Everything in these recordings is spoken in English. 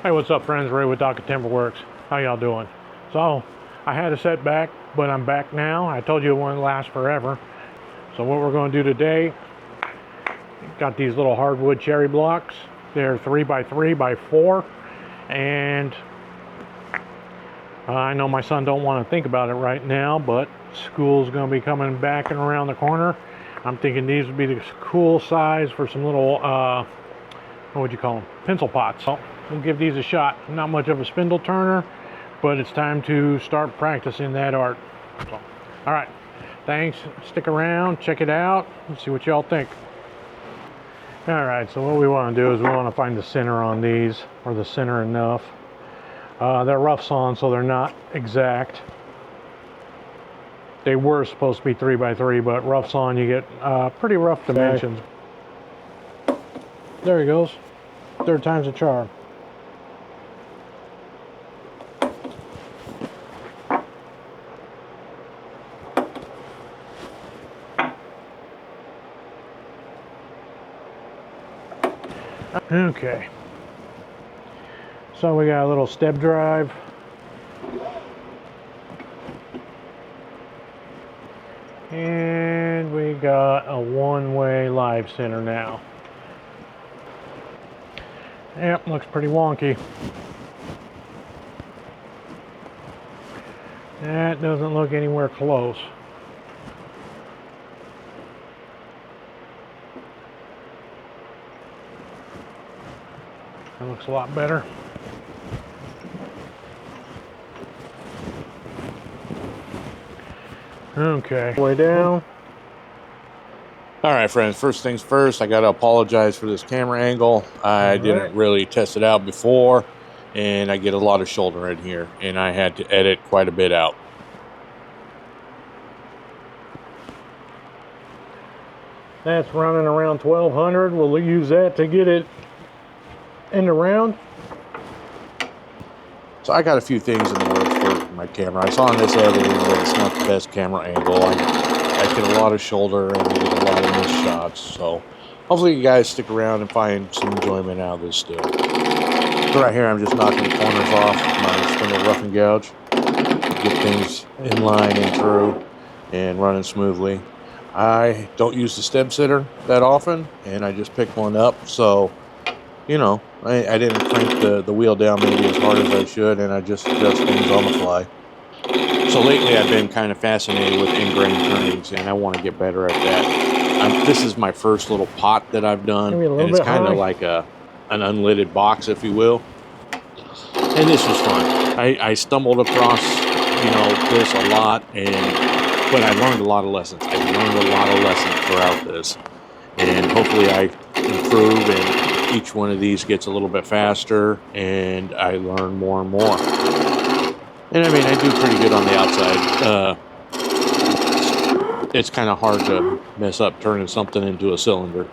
Hey, what's up, friends? Ray with Docket Timber Works. How y'all doing? So, I had a setback, but I'm back now. I told you it wouldn't last forever. So what we're going to do today, got these little hardwood cherry blocks. They're 3x3 by 4, and I know my son don't want to think about it right now, but school's going to be coming back and around the corner. I'm thinking these would be the cool size for some little, what would you call them? Pencil pots. So we'll give these a shot. I'm not much of a spindle turner, but it's time to start practicing that art. So, all right, thanks. Stick around, check it out, and see what y'all think. All right, so what we want to do is we want to find the center on these, or the center enough. They're rough sawn, so they're not exact. They were supposed to be 3x3, but rough sawn, you get pretty rough dimensions. There he goes. Third time's a charm. Okay. So we got a little step drive. And we got a one-way live center now. Yep, looks pretty wonky. That doesn't look anywhere close. That looks a lot better. Okay, way down. All right, friends, first things first, I got to apologize for this camera angle. I didn't really test it out before, and I get a lot of shoulder in here, and I had to edit quite a bit out. That's running around 1200. We'll use that to get it end around. So I got a few things in the works for my camera. I saw in this editing that it's not the best camera angle. I get a lot of shoulder and I get a lot of missed shots. So hopefully you guys stick around and find some enjoyment out of this still. So right here I'm just knocking the corners off with my spindle rough and gouge. Get things in line and through and running smoothly. I don't use the stem sitter that often, and I just picked one up. So, you know, I didn't crank the wheel down maybe as hard as I should, and I just adjust things on the fly. So lately I've been kind of fascinated with ingrain turnings, and I want to get better at that. This is my first little pot that I've done, and it's kind of like an unlidded box, if you will. And this was fun. I stumbled across, this a lot, but I learned a lot of lessons. I learned a lot of lessons throughout this, and hopefully I improve, and each one of these gets a little bit faster, and I learn more and more. And I mean, I do pretty good on the outside. It's kind of hard to mess up turning something into a cylinder.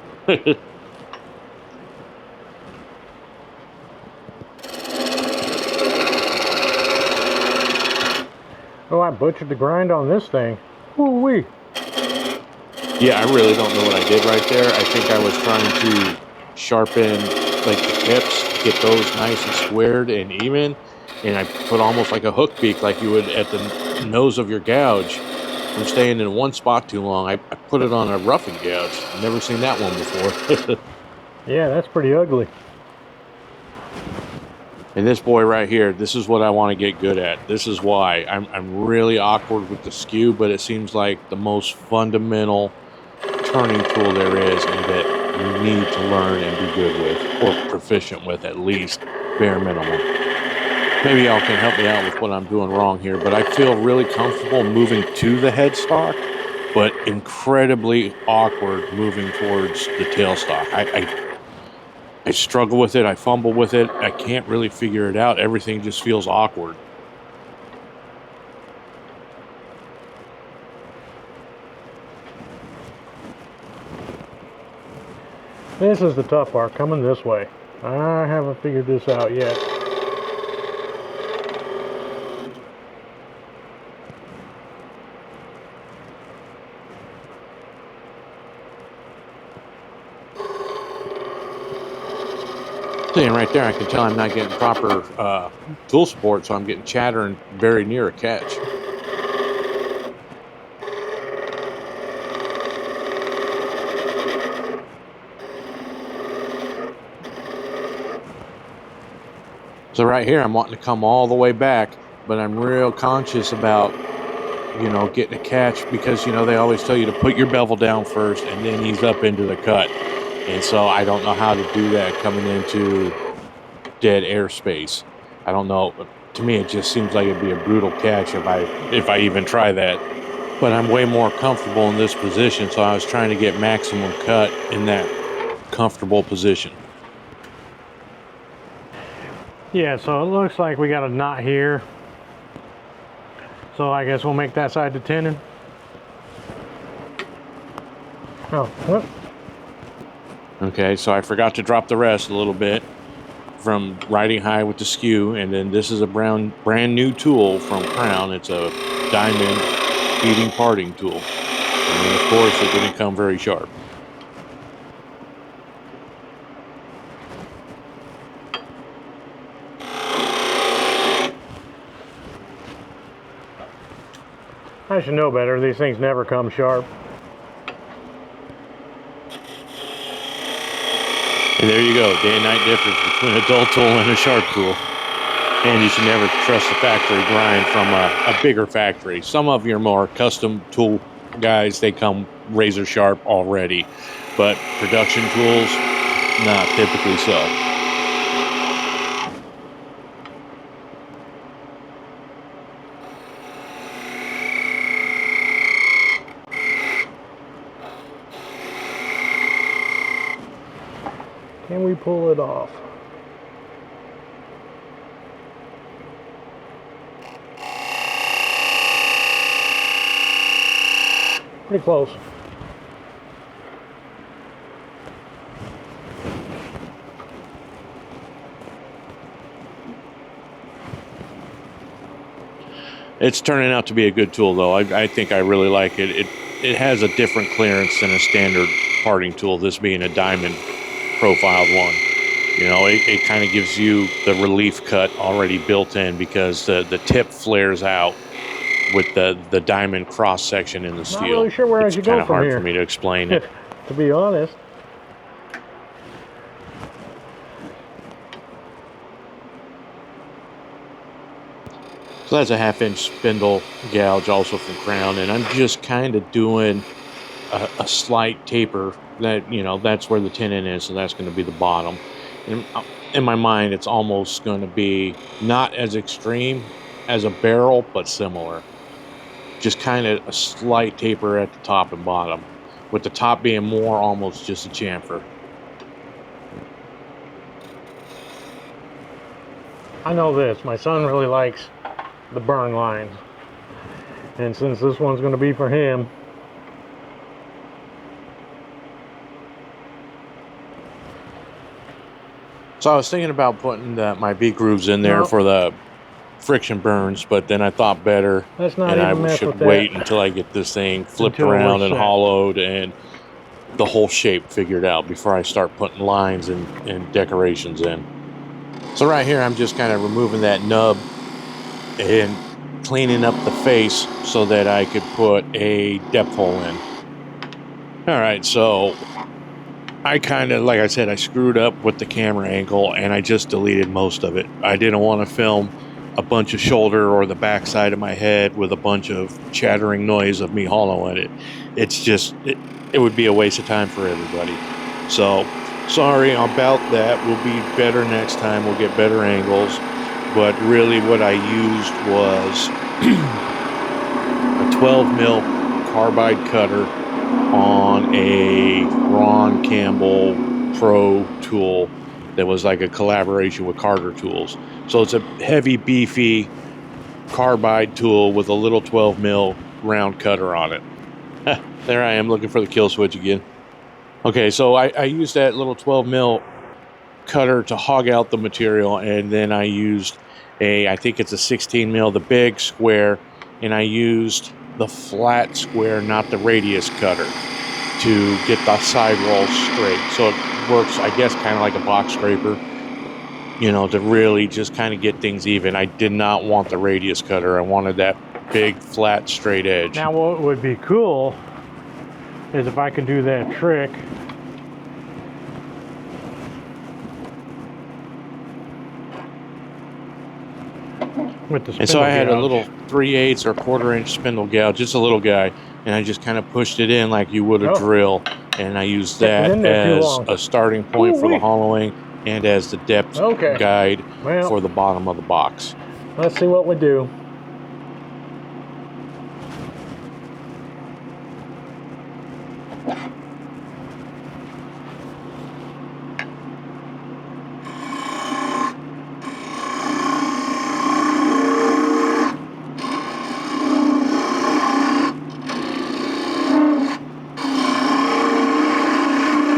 Oh, I butchered the grind on this thing. Woo-wee. Yeah, I really don't know what I did right there. I think I was trying to sharpen like the tips, get those nice and squared and even. And I put almost like a hook beak like you would at the nose of your gouge. From staying in one spot too long, I put it on a rough and gouge. I've never seen that one before. Yeah, that's pretty ugly. And this boy right here, this is what I want to get good at. This is why I'm really awkward with the skew, but it seems like the most fundamental turning tool there is, and that you need to learn and be good with, or proficient with at least, bare minimum. Maybe y'all can help me out with what I'm doing wrong here, but I feel really comfortable moving to the headstock, but incredibly awkward moving towards the tailstock. I struggle with it. I fumble with it. I can't really figure it out. Everything just feels awkward. This is the tough part, coming this way. I haven't figured this out yet. And right there, I can tell I'm not getting proper tool support, so I'm getting chattering very near a catch. So right here, I'm wanting to come all the way back, but I'm real conscious about, you know, getting a catch because, you know, they always tell you to put your bevel down first and then ease up into the cut. And so I don't know how to do that coming into dead airspace. I don't know. To me, it just seems like it'd be a brutal catch if I even try that. But I'm way more comfortable in this position, so I was trying to get maximum cut in that comfortable position. Yeah, so it looks like we got a knot here. So I guess we'll make that side the tenon. Oh, what? Okay, so I forgot to drop the rest a little bit from riding high with the skew, and then this is a brand new tool from Crown. It's a diamond feeding parting tool, and then of course it didn't come very sharp. I should know better. These things never come sharp. And there you go, day and night difference between a dull tool and a sharp tool. And you should never trust a factory grind from a bigger factory. Some of your more custom tool guys, they come razor sharp already. But production tools, not typically so. Can we pull it off? Pretty close. It's turning out to be a good tool, though. I think I really like it. It has a different clearance than a standard parting tool, this being a diamond profiled one. You know, it kind of gives you the relief cut already built in because the tip flares out with the diamond cross section in the steel. Not really sure where I should go from here. It's kind of hard for me to explain it. To be honest. So that's a 1/2-inch spindle gouge also from Crown, and I'm just kind of doing a slight taper. That, you know, that's where the tenon is, so that's going to be the bottom. And in my mind, it's almost going to be not as extreme as a barrel, but similar. Just kind of a slight taper at the top and bottom, with the top being more almost just a chamfer. I know this, my son really likes the burn lines, and since this one's going to be for him, so I was thinking about putting my V grooves in there for the friction burns, but then I thought better, let's not and even I mess should with that. wait until I get this thing flipped Until we're around and set. hollowed and the whole shape figured out before I start putting lines and decorations in. So right here, I'm just kind of removing that nub and cleaning up the face so that I could put a depth hole in. All right, so I kind of, like I said, I screwed up with the camera angle and I just deleted most of it. I didn't want to film a bunch of shoulder or the back side of my head with a bunch of chattering noise of me hollowing it. It's just, it would be a waste of time for everybody. So sorry about that. We'll be better next time. We'll get better angles. But really what I used was a 12 mil carbide cutter on a Ron Campbell Pro tool that was like a collaboration with Carter Tools. So it's a heavy, beefy carbide tool with a little 12 mil round cutter on it. There I am looking for the kill switch again. Okay, so I used that little 12 mil cutter to hog out the material, and then I used I think it's a 16 mil, the big square, and I used the flat square, not the radius cutter, to get the sidewalls straight. So it works, I guess, kind of like a box scraper. you know, to really just kind of get things even. I did not want the radius cutter. I wanted that big, flat, straight edge. Now what would be cool is if I could do that trick with the spindle and so I had gouge. a little 3/8 or 1/4 inch spindle gouge, just a little guy, and I just kind of pushed it in like you would a drill, and I used that as a starting point for the hollowing and as the depth guide for the bottom of the box. Let's see what we do.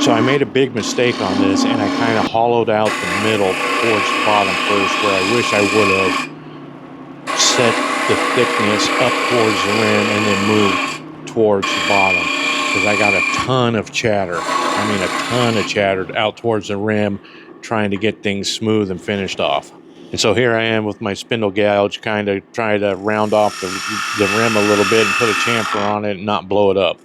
So I made a big mistake on this, and I kind of hollowed out the middle towards the bottom first, where I wish I would have set the thickness up towards the rim and then moved towards the bottom, because I got a ton of chatter. I mean, a ton of chatter out towards the rim, trying to get things smooth and finished off. And so here I am with my spindle gouge, kind of trying to round off the rim a little bit and put a chamfer on it and not blow it up.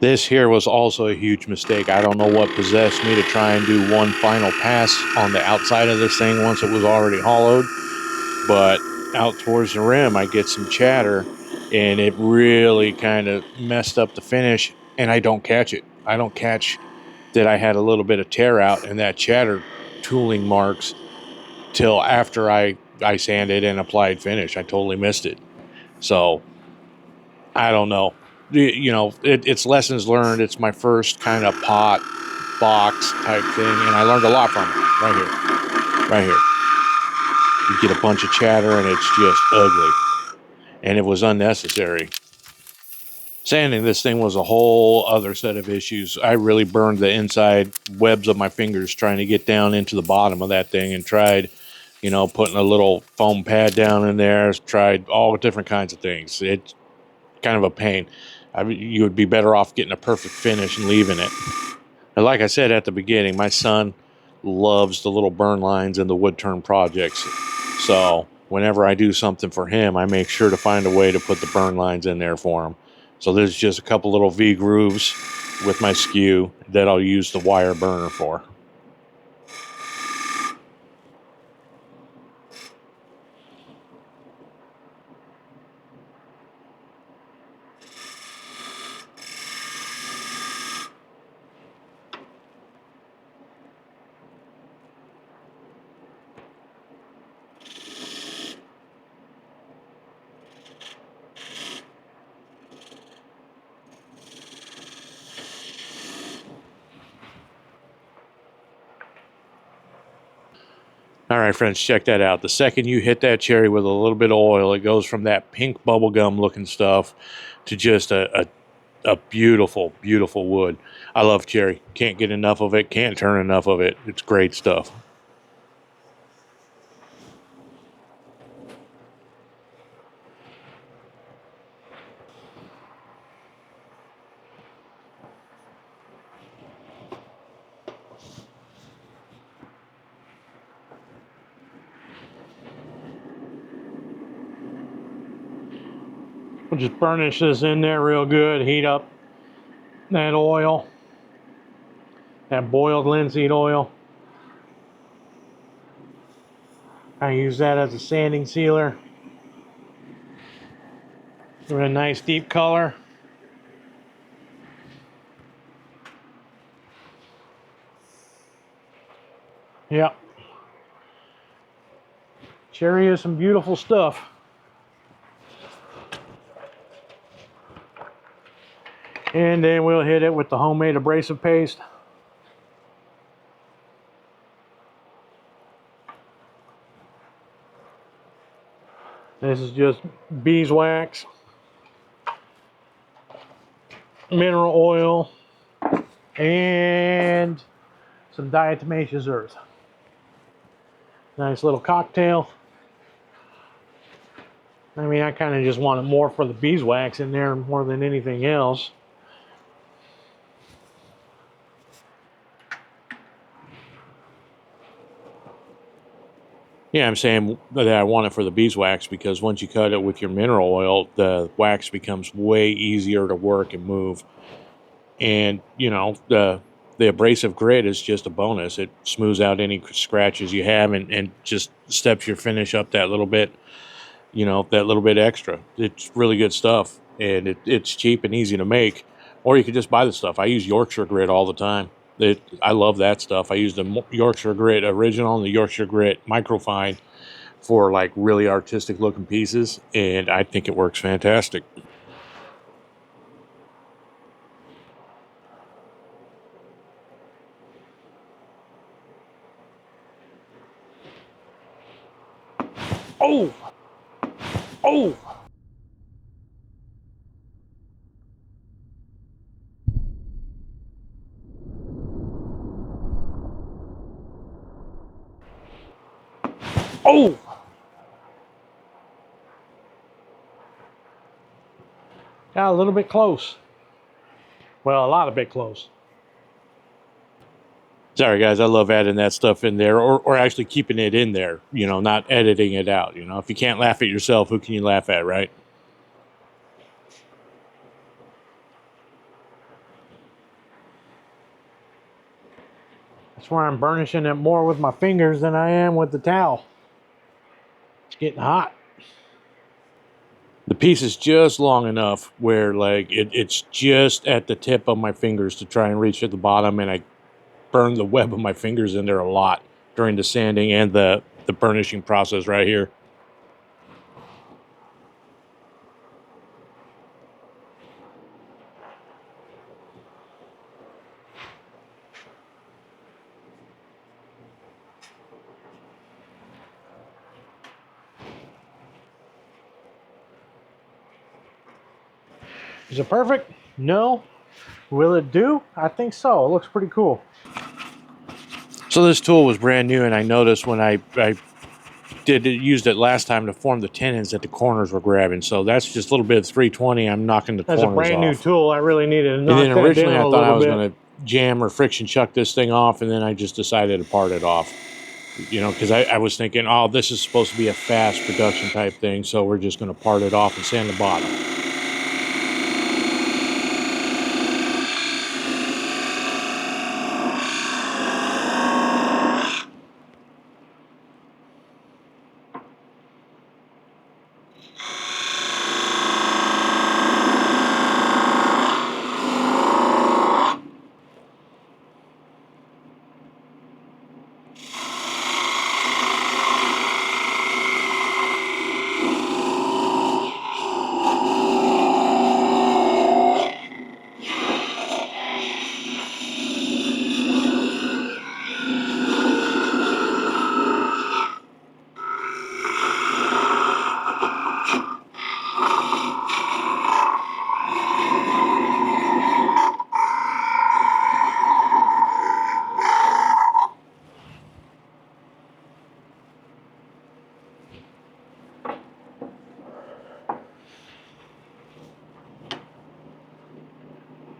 This here was also a huge mistake. I don't know what possessed me to try and do one final pass on the outside of this thing once it was already hollowed. But out towards the rim, I get some chatter, and it really kind of messed up the finish, and I don't catch it. I don't catch that I had a little bit of tear out and that chatter tooling marks till after I sanded and applied finish. I totally missed it. So, I don't know. You know, it's lessons learned. It's my first kind of pot box type thing, and I learned a lot from it. Right here. Right here. You get a bunch of chatter, and it's just ugly. And it was unnecessary. Sanding this thing was a whole other set of issues. I really burned the inside webs of my fingers trying to get down into the bottom of that thing, and tried, you know, putting a little foam pad down in there, tried all different kinds of things. It's kind of a pain. You would be better off getting a perfect finish and leaving it. And like I said at the beginning, my son loves the little burn lines and the wood turn projects. So whenever I do something for him, I make sure to find a way to put the burn lines in there for him. So there's just a couple little V grooves with my skew that I'll use the wire burner for. All right, friends, check that out. The second you hit that cherry with a little bit of oil, it goes from that pink bubblegum looking stuff to just a beautiful, beautiful wood. I love cherry. Can't get enough of it. Can't turn enough of it. It's great stuff. We'll just burnish this in there real good, heat up that oil, that boiled linseed oil. I use that as a sanding sealer. Give it a nice deep color. Yep. Cherry is some beautiful stuff. And then we'll hit it with the homemade abrasive paste. This is just beeswax, mineral oil, and some diatomaceous earth. Nice little cocktail. I mean, I kind of just want it more for the beeswax in there more than anything else. Yeah, I'm saying that I want it for the beeswax because once you cut it with your mineral oil, the wax becomes way easier to work and move. And, you know, the abrasive grit is just a bonus. It smooths out any scratches you have and just steps your finish up that little bit, you know, that little bit extra. It's really good stuff, and it's cheap and easy to make. Or you could just buy the stuff. I use Yorkshire grit all the time. I love that stuff. I use the Yorkshire grit original and the Yorkshire grit microfine for like really artistic looking pieces, and I think it works fantastic. Oh! Oh! Oh! Got a little bit close. Well, a lot of bit close. Sorry, guys, I love adding that stuff in there, or actually keeping it in there, you know, not editing it out. You know, if you can't laugh at yourself, who can you laugh at, right? That's why I'm burnishing it more with my fingers than I am with the towel. It's getting hot. The piece is just long enough where, like, it's just at the tip of my fingers to try and reach at the bottom, and I burn the web of my fingers in there a lot during the sanding and the burnishing process right here. Is it perfect? No. Will it do? I think so. It looks pretty cool. So this tool was brand new, and I noticed when I used it last time to form the tenons that the corners were grabbing. So that's just a little bit of 320. I'm knocking the As a corners brand new off. tool, I really needed to And knock then that originally down I a thought I little was bit. going to jam or friction chuck this thing off, and then I just decided to part it off. You know, because I was thinking, oh, this is supposed to be a fast production type thing, so we're just going to part it off and sand the bottom.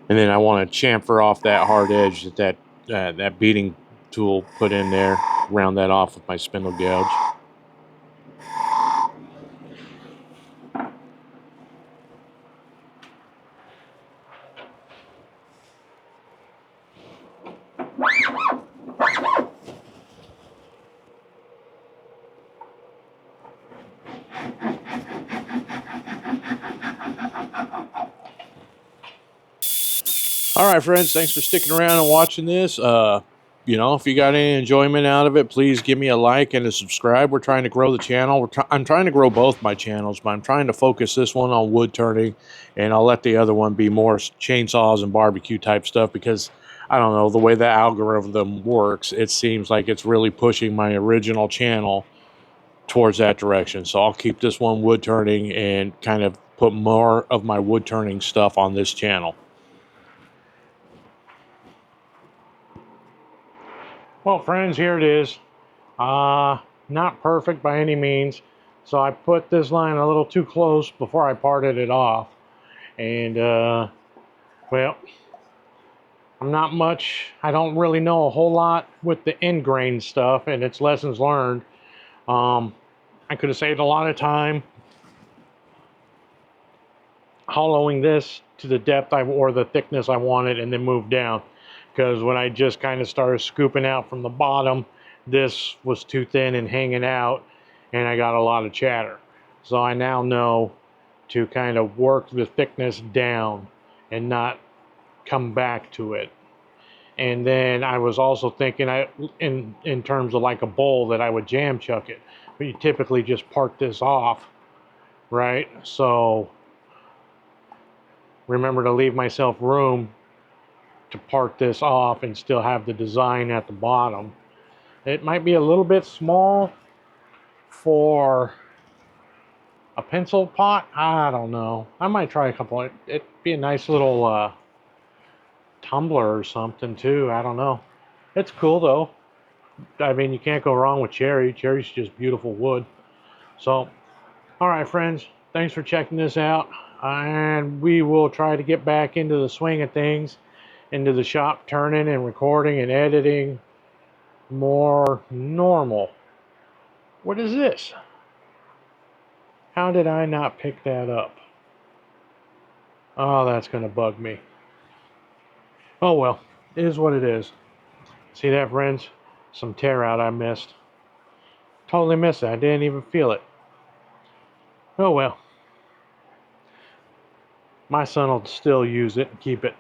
And then I want to chamfer off that hard edge that beating tool put in there, round that off with my spindle gouge. All right, friends, thanks for sticking around and watching this. You know, if you got any enjoyment out of it, please give me a like and a subscribe. We're trying to grow the channel. I'm trying to grow both my channels, but I'm trying to focus this one on wood turning, and I'll let the other one be more chainsaws and barbecue type stuff because, I don't know, the way the algorithm works, it seems like it's really pushing my original channel towards that direction. So I'll keep this one wood turning and kind of put more of my wood turning stuff on this channel. Well, friends, here it is. Not perfect by any means, So I put this line a little too close before I parted it off. And, well, I don't really know a whole lot with the end grain stuff, and it's lessons learned. I could have saved a lot of time hollowing this to the depth or the thickness I wanted and then move down. Because when I just kind of started scooping out from the bottom, this was too thin and hanging out, and I got a lot of chatter. So I now know to kind of work the thickness down and not come back to it. And then I was also thinking in terms of like a bowl that I would jam chuck it. But you typically just part this off, right? So remember to leave myself room to part this off and still have the design at the bottom. It might be a little bit small for a pencil pot. I don't know. I might try a couple. It'd be a nice little tumbler or something too. I don't know. It's cool though. I mean, you can't go wrong with cherry. Cherry's just beautiful wood. So, all right, friends. Thanks for checking this out. And we will try to get back into the swing of things, into the shop turning and recording and editing more normal. What is this? How did I not pick that up? Oh, that's going to bug me. Oh well, it is what it is. See that, friends? Some tear out I missed. Totally missed it. I didn't even feel it. Oh well. My son will still use it and keep it.